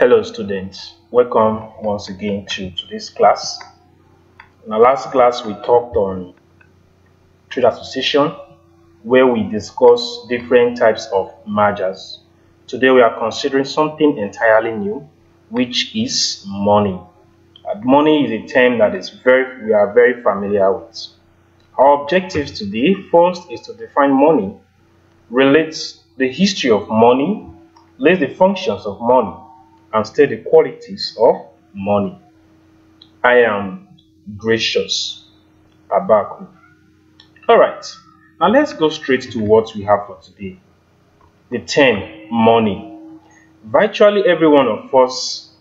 Hello students, welcome once again to today's class. In our last class we talked on trade association where we discussed different types of mergers. Today we are considering something entirely new, which is money. Money is a term that we are very familiar with. Our objectives today first is to define money, relate the history of money, list the functions of money, and state the qualities of money. I am gracious. Abaku. Alright, now let's go straight to what we have for today. The term money. Virtually every one of us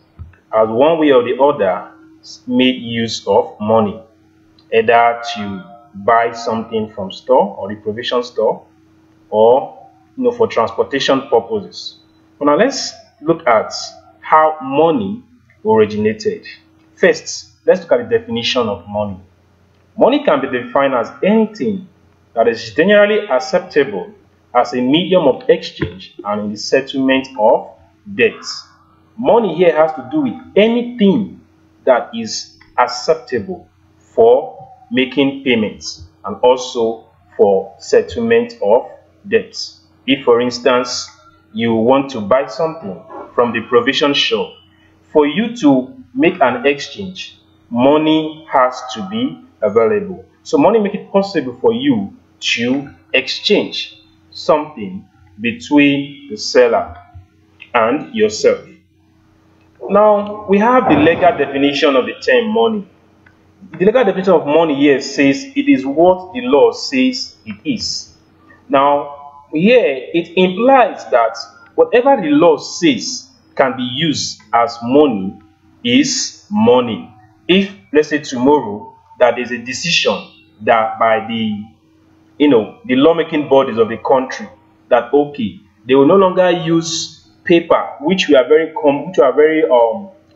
has one way or the other made use of money, either to buy something from store or the provision store, or for transportation purposes. But now let's look at how money originated. First, let's look at the definition of money. Money can be defined as anything that is generally acceptable as a medium of exchange and in the settlement of debts. Money here has to do with anything that is acceptable for making payments and also for settlement of debts. If, for instance, you want to buy something from the provision shop, for you to make an exchange, money has to be available. So money makes it possible for you to exchange something between the seller and yourself. Now we have the legal definition of the term money. The legal definition of money here says it is what the law says it is. Now here it implies that whatever the law says can be used as money is money. If, let's say, tomorrow that there's a decision that by the lawmaking bodies of the country that okay, they will no longer use paper, which we are very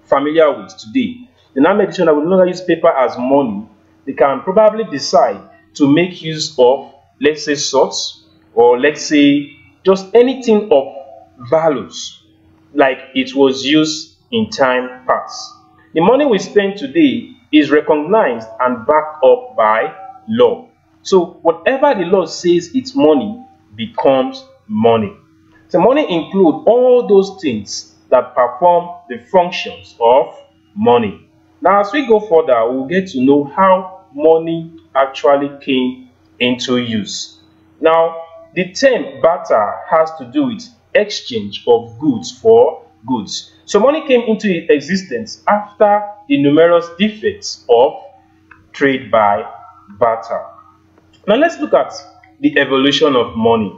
familiar with today. They now make a decision that we no longer use paper as money. They can probably decide to make use of, let's say, swords, or let's say just anything of values like it was used in time past. The money we spend today is recognized and backed up by law. So whatever the law says it's money becomes money. So money includes all those things that perform the functions of money. Now as we go further, we'll get to know how money actually came into use. Now the term barter has to do with exchange of goods for goods. So money came into existence after the numerous defects of trade by barter. Now let's look at the evolution of money.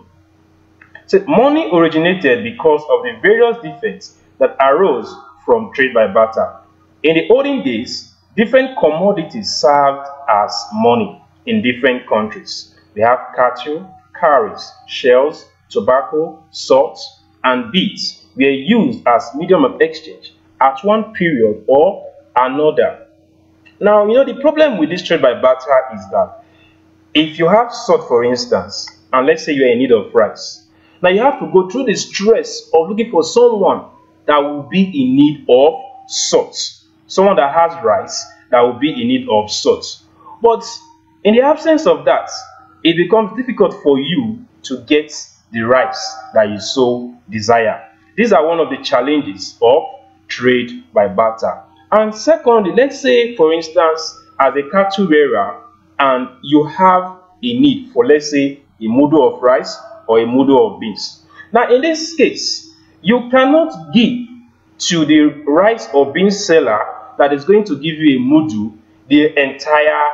So money originated because of the various defects that arose from trade by barter. In the olden days, different commodities served as money in different countries. We have cattle, cowries, shells, tobacco, salt, and beads were used as medium of exchange at one period or another. Now, the problem with this trade by barter is that if you have salt, for instance, and let's say you're in need of rice, now you have to go through the stress of looking for someone that will be in need of salt. Someone that has rice that will be in need of salt. But in the absence of that, it becomes difficult for you to get the rice that you so desire. These are one of the challenges of trade by barter. And secondly, let's say, for instance, as a cattle bearer, and you have a need for, let's say, a mudu of rice or a mudu of beans. Now, in this case, you cannot give to the rice or beans seller that is going to give you a mudu the entire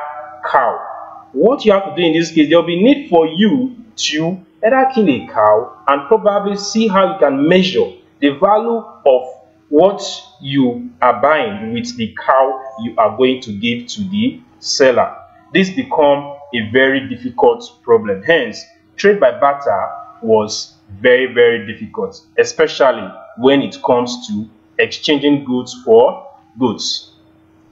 cow. What you have to do in this case, there will be need for you to either kill a cow and probably see how you can measure the value of what you are buying with the cow you are going to give to the seller. This becomes a very difficult problem. Hence, trade by barter was very, very difficult, especially when it comes to exchanging goods for goods.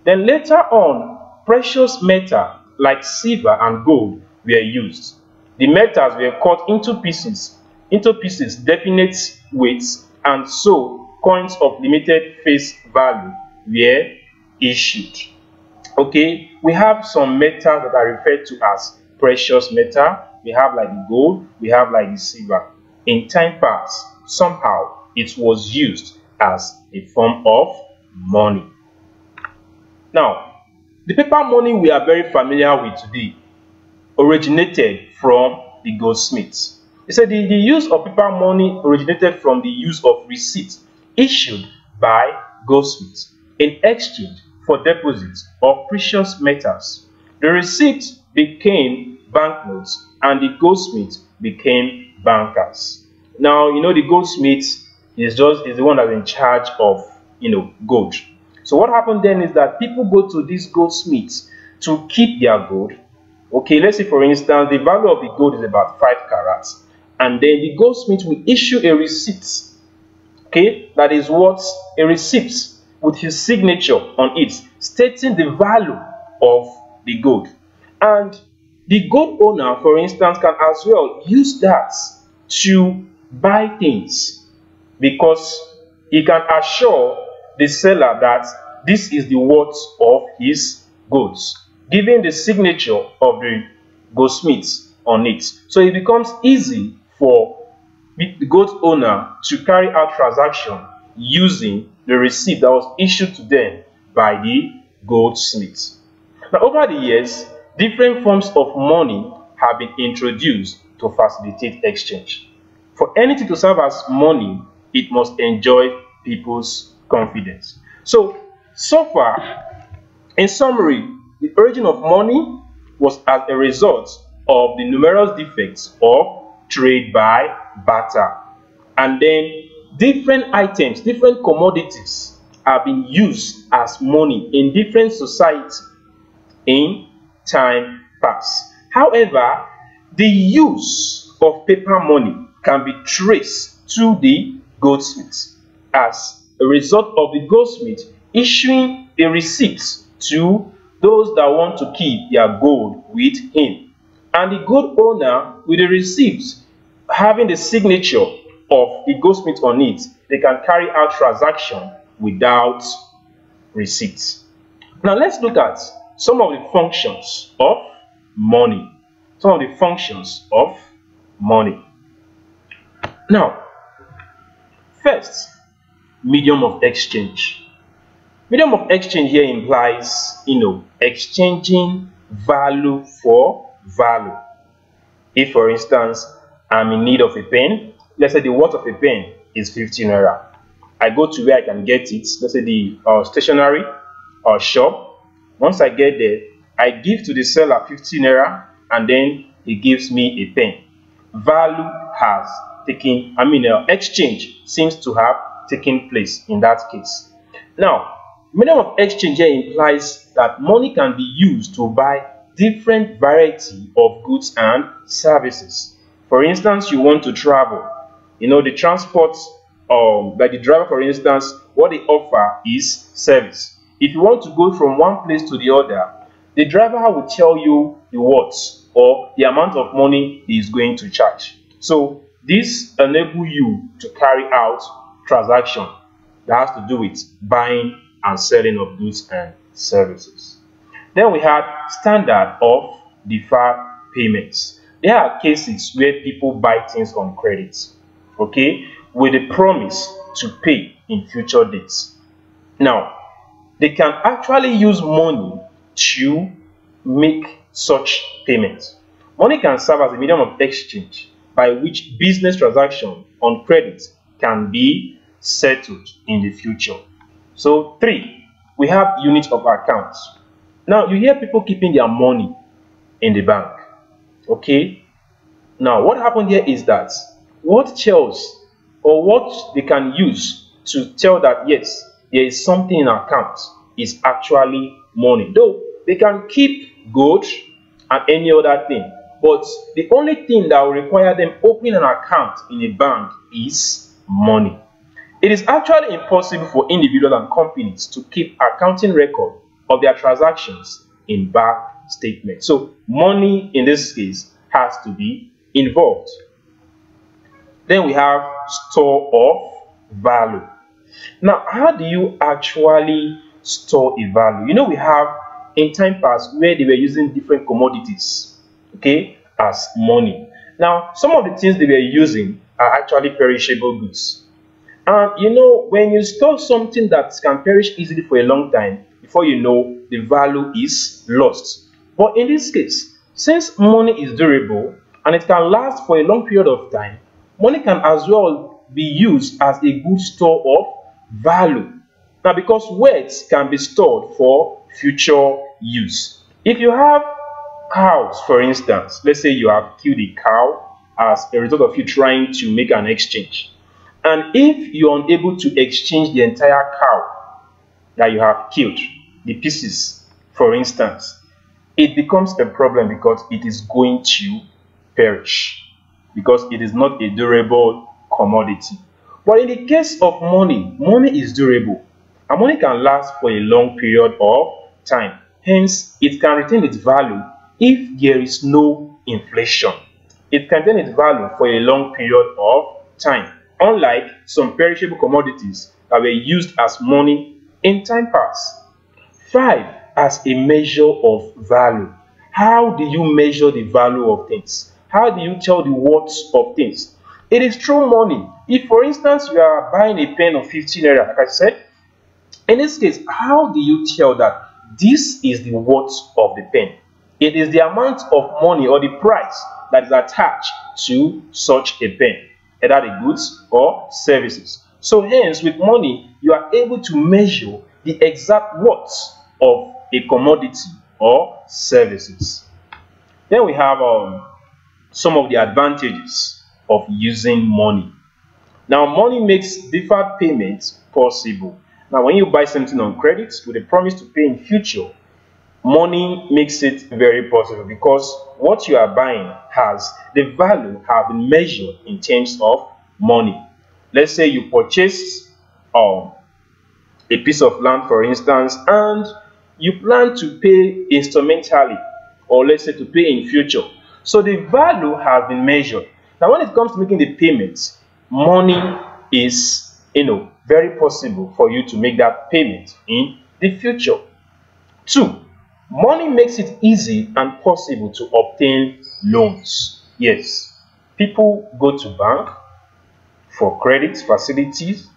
Then later on, precious metal like silver and gold were used. The metals were cut into pieces definite weights, and so coins of limited face value were issued. Okay, we have some metals that are referred to as precious metal. We have like the gold, we have like the silver. In time past, somehow it was used as a form of money. Now, the paper money we are very familiar with today originated from the goldsmiths. They said the use of paper money originated from the use of receipts issued by goldsmiths in exchange for deposits of precious metals. The receipt became banknotes and the goldsmith became bankers. Now, the goldsmith is the one that's in charge of, gold. So what happened then is that people go to these goldsmiths to keep their gold. Okay, let's say for instance, the value of the gold is about 5 carats. And then the goldsmith will issue a receipt. Okay, that is what a receipt with his signature on it, stating the value of the gold. And the gold owner, for instance, can as well use that to buy things, because he can assure the seller that this is the worth of his goods, giving the signature of the goldsmith on it. So it becomes easy for the gold owner to carry out transaction using the receipt that was issued to them by the goldsmith. Now, over the years, different forms of money have been introduced to facilitate exchange. For anything to serve as money, it must enjoy people's confidence. So far, in summary, the origin of money was as a result of the numerous defects of trade by barter. And then different items, different commodities have been used as money in different societies in time past. However, the use of paper money can be traced to the goldsmiths as a result of the goldsmith issuing a receipt to those that want to keep their gold with him. And the gold owner, with the receipt having the signature of the goldsmith on it, they can carry out transaction without receipts. Now let's look at some of the functions of money. Some of the functions of money. Now, first, medium of exchange. Medium of exchange here implies, exchanging value for value. If, for instance, I'm in need of a pen, let's say the worth of a pen is 15 naira. I go to where I can get it, let's say the stationery or shop. Once I get there, I give to the seller 15 naira and then he gives me a pen. Value has taken, exchange seems to have taken place in that case. Now, medium of exchange here implies that money can be used to buy different variety of goods and services. For instance, you want to travel. The transport, like the driver, for instance, what they offer is service. If you want to go from one place to the other, the driver will tell you the worth or the amount of money he is going to charge. So this enables you to carry out transaction that has to do with buying and selling of goods and services. Then we had standard of deferred payments. There are cases where people buy things on credit, okay, with a promise to pay in future dates. Now, they can actually use money to make such payments. Money can serve as a medium of exchange by which business transaction on credit can be settled in the future. So 3, we have unit of accounts. Now, you hear people keeping their money in the bank. Okay, now what happened here is that what tells or what they can use to tell that yes, there is something in account is actually money. Though they can keep gold and any other thing, but the only thing that will require them opening an account in a bank is money. It is actually impossible for individuals and companies to keep accounting record of their transactions in bank statements. So money in this case has to be involved. Then we have store of value. Now, how do you actually store a value? You know, we have in time past where they were using different commodities, okay, as money. Now, some of the things they were using are actually perishable goods. And you know, when you store something that can perish easily for a long time, before you know, the value is lost. But in this case, since money is durable and it can last for a long period of time, money can as well be used as a good store of value. Now, because words can be stored for future use. If you have cows, for instance, let's say you have killed a cow as a result of you trying to make an exchange. And if you're unable to exchange the entire cow that you have killed, the pieces, for instance, it becomes a problem because it is going to perish, because it is not a durable commodity. But in the case of money, money is durable, and money can last for a long period of time. Hence, it can retain its value if there is no inflation. It can retain its value for a long period of time, unlike some perishable commodities that were used as money in time past. 5. As a measure of value. How do you measure the value of things? How do you tell the worth of things? It is through money. If, for instance, you are buying a pen of 15 naira, like I said, in this case, how do you tell that this is the worth of the pen? It is the amount of money or the price that is attached to such a pen, either the goods or services. So hence, with money, you are able to measure the exact worth of a commodity or services. Then we have some of the advantages of using money. Now, money makes deferred payments possible. Now, when you buy something on credit with a promise to pay in future, money makes it very possible, because what you are buying has the value have been measured in terms of money. Let's say you purchased a piece of land, for instance, and you plan to pay instrumentally, or let's say to pay in future. So the value has been measured. Now, when it comes to making the payments, money is, very possible for you to make that payment in the future. 2. Money makes it easy and possible to obtain loans. Yes, people go to bank for credit facilities.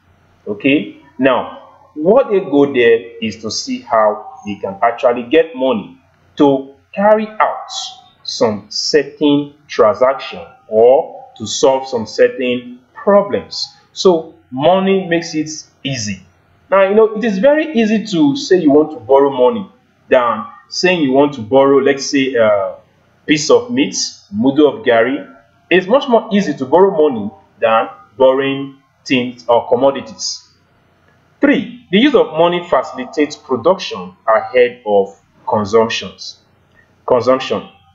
Okay, now what they go there is to see how they can actually get money to carry out some certain transaction or to solve some certain problems. So money makes it easy. Now, it is very easy to say you want to borrow money than saying you want to borrow, let's say, a piece of meat, mudu of gari. It's much more easy to borrow money than borrowing things or commodities. 3. The use of money facilitates production ahead of consumption.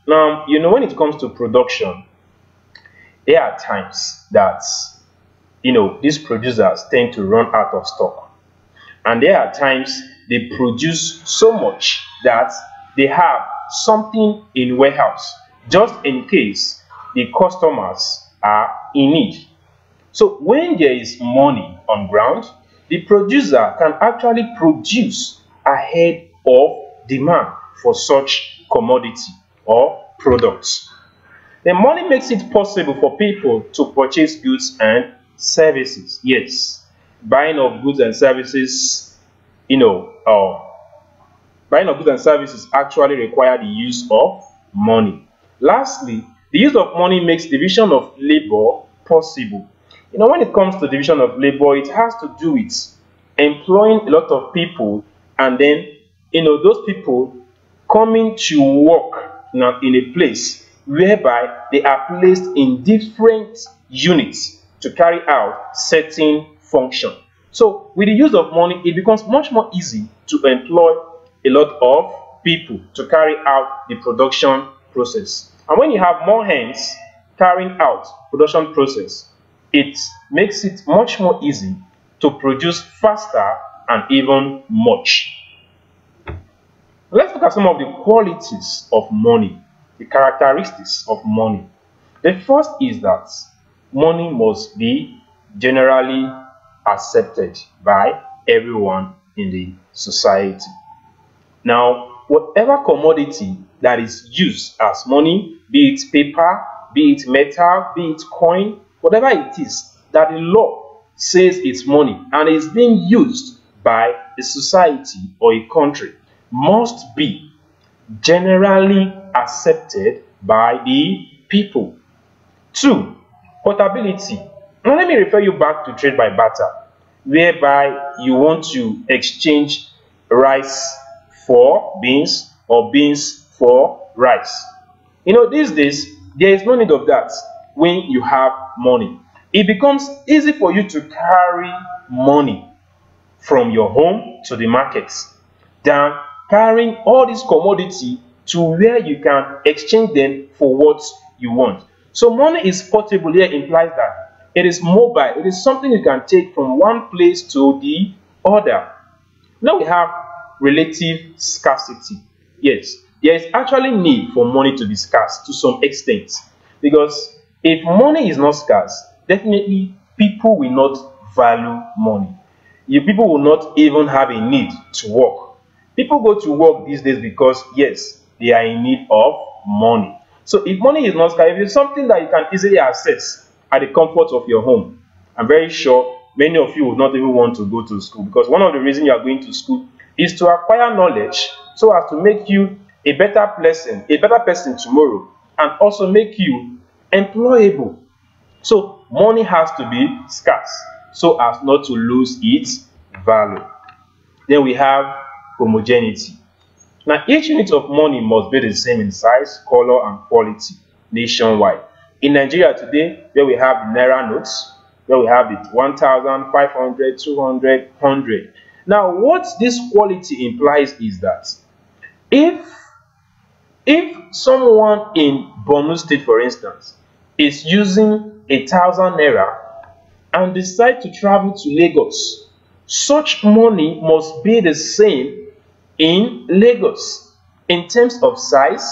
Now, when it comes to production, there are times that, these producers tend to run out of stock. And there are times they produce so much that they have something in warehouse, just in case the customers are in need. So when there is money on ground, the producer can actually produce ahead of demand for such commodity or products. The money makes it possible for people to purchase goods and services. Yes, buying of goods and services, buying of goods and services actually require the use of money. Lastly, the use of money makes division of labor possible. When it comes to division of labor, it has to do with employing a lot of people, and then, those people coming to work now in a place whereby they are placed in different units to carry out certain function. So with the use of money, it becomes much more easy to employ a lot of people to carry out the production process. And when you have more hands carrying out production process, it makes it much more easy to produce faster and even much. Let's look at some of the qualities of money, the characteristics of money. The first is that money must be generally accepted by everyone in the society. Now, whatever commodity that is used as money, be it paper, be it metal, be it coin, whatever it is that the law says it's money and is being used by a society or a country, must be generally accepted by the people. 2. Portability. Now let me refer you back to trade by barter, whereby you want to exchange rice for beans or beans for rice. You know, these days there is no need of that when you have money. It becomes easy for you to carry money from your home to the markets than carrying all this commodity to where you can exchange them for what you want. So money is portable here implies that it is mobile. It is something you can take from one place to the other. Now we have relative scarcity. Yes, there is actually need for money to be scarce to some extent, because if money is not scarce, definitely people will not value money. People will not even have a need to work. People go to work these days because, yes, they are in need of money. So if money is not scarce, if it's something that you can easily access at the comfort of your home, I'm very sure many of you would not even want to go to school, because one of the reasons you are going to school is to acquire knowledge so as to make you a better person tomorrow, and also make you employable. So money has to be scarce so as not to lose its value. Then we have homogeneity. Now each unit of money must be the same in size, color, and quality nationwide. In Nigeria today, where we have the Naira notes, where we have the 1,000, 500, 200, 100. Now what this quality implies is that if someone in Borno State, for instance, is using 1,000 Naira and decide to travel to Lagos, such money must be the same in Lagos in terms of size,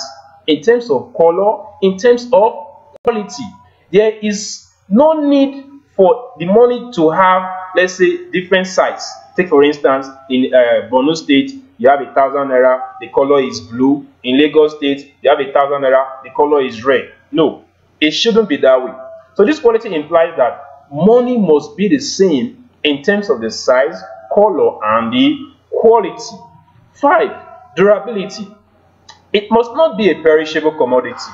in terms of color, in terms of quality. There is no need for the money to have, let's say, different size. Take for instance, in Borno State, you have 1,000 Naira, the color is blue. In Lagos State, you have 1,000 Naira, the color is red. No, it shouldn't be that way. So this quality implies that money must be the same in terms of the size, color, and the quality. 5. Durability. It must not be a perishable commodity.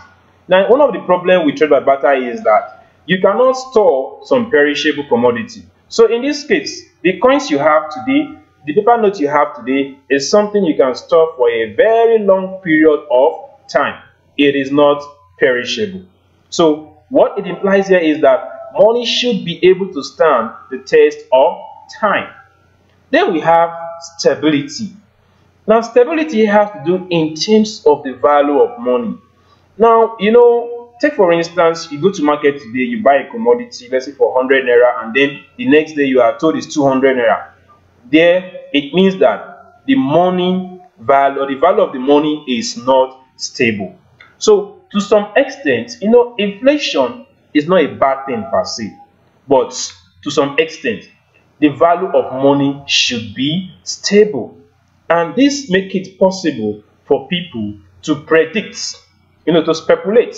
Now, one of the problems with trade by barter is that you cannot store some perishable commodity. So in this case, the coins you have today, the paper note you have today, is something you can store for a very long period of time. It is not perishable. So what it implies here is that money should be able to stand the test of time. Then we have stability. Now stability has to do in terms of the value of money. Now, you know, take for instance, you go to market today, you buy a commodity, let's say for 100 Naira, and then the next day you are told it's 200 Naira. There, it means that the money value, or the value of the money, is not stable. So to some extent, you know, inflation is not a bad thing per se, but to some extent, the value of money should be stable. And this makes it possible for people to predict, you know, to speculate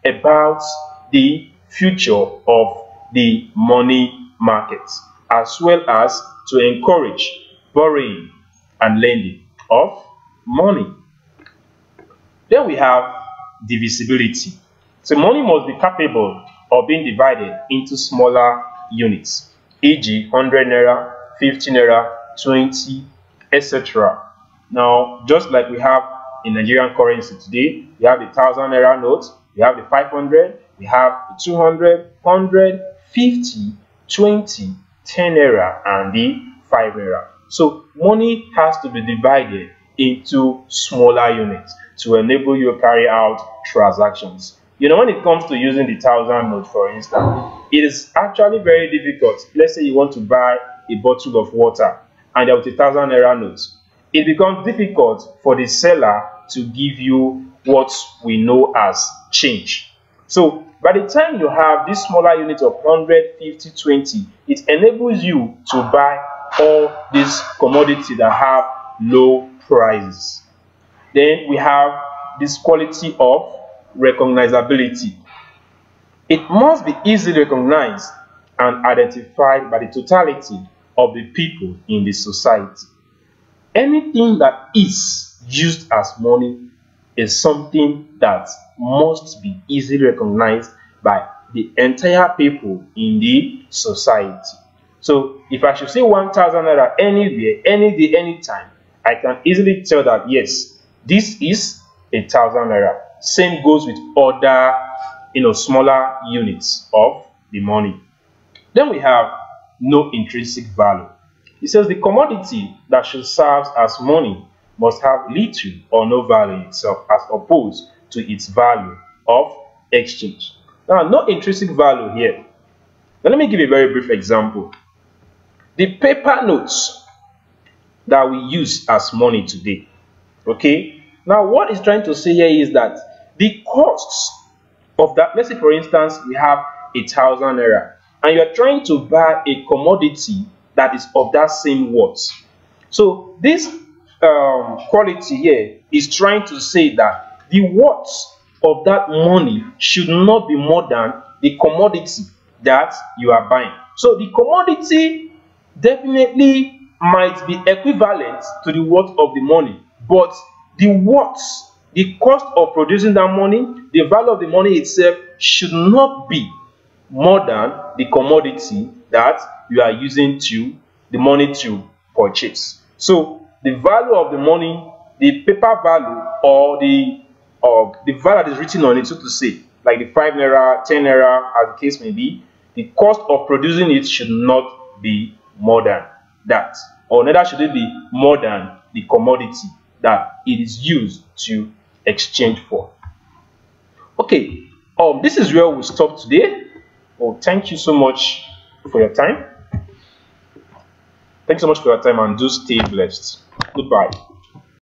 about the future of the money market, as well as to encourage borrowing and lending of money. Then we have divisibility. So money must be capable of being divided into smaller units, e.g. 100 Naira, 50 Naira, 20, etc. Now, just like we have in Nigerian currency today, we have the 1,000 Naira note, we have the 500, we have the 200, 100, 50, 20, 10 Naira, and the 5 Naira. So money has to be divided into smaller units to enable you to carry out transactions. You know, when it comes to using the 1,000 note, for instance, it is actually very difficult. Let's say you want to buy a bottle of water and there was a 1,000 Naira note. It becomes difficult for the seller to give you what we know as change. So By the time you have this smaller unit of 100, 50, 20, it enables you to buy all these commodities that have low prices. Then we have this quality of recognizability. It must be easily recognized and identified by the totality of the people in the society. Anything that is used as money is something that must be easily recognized by the entire people in the society. So if I should say 1,000 naira anywhere, any day, anytime, I can easily tell that yes, this is 1,000 naira. Same goes with other, smaller units of the money. Then we have no intrinsic value. It says the commodity that should serve as money must have little or no value in itself as opposed to its value of exchange. Now, no intrinsic value here. Now, let me give a very brief example. The paper notes that we use as money today. Okay? Now, what it's trying to say here is that the costs of that, let's say for instance, we have 1,000 naira and you are trying to buy a commodity that is of that same worth. So this quality here is trying to say that the worth of that money should not be more than the commodity that you are buying. So the commodity definitely might be equivalent to the worth of the money, but the worth, the cost of producing that money, the value of the money itself should not be more than the commodity that you are using the money to purchase. So the value of the money, the paper value, or the value that is written on it, so to say, like the 5 naira, 10 naira, as the case may be, the cost of producing it should not be more than that, or neither should it be more than the commodity that it is used to exchange for. Okay, this is where we'll stop today. Oh, thank you so much for your time. Thanks so much for your time, and do stay blessed. Goodbye.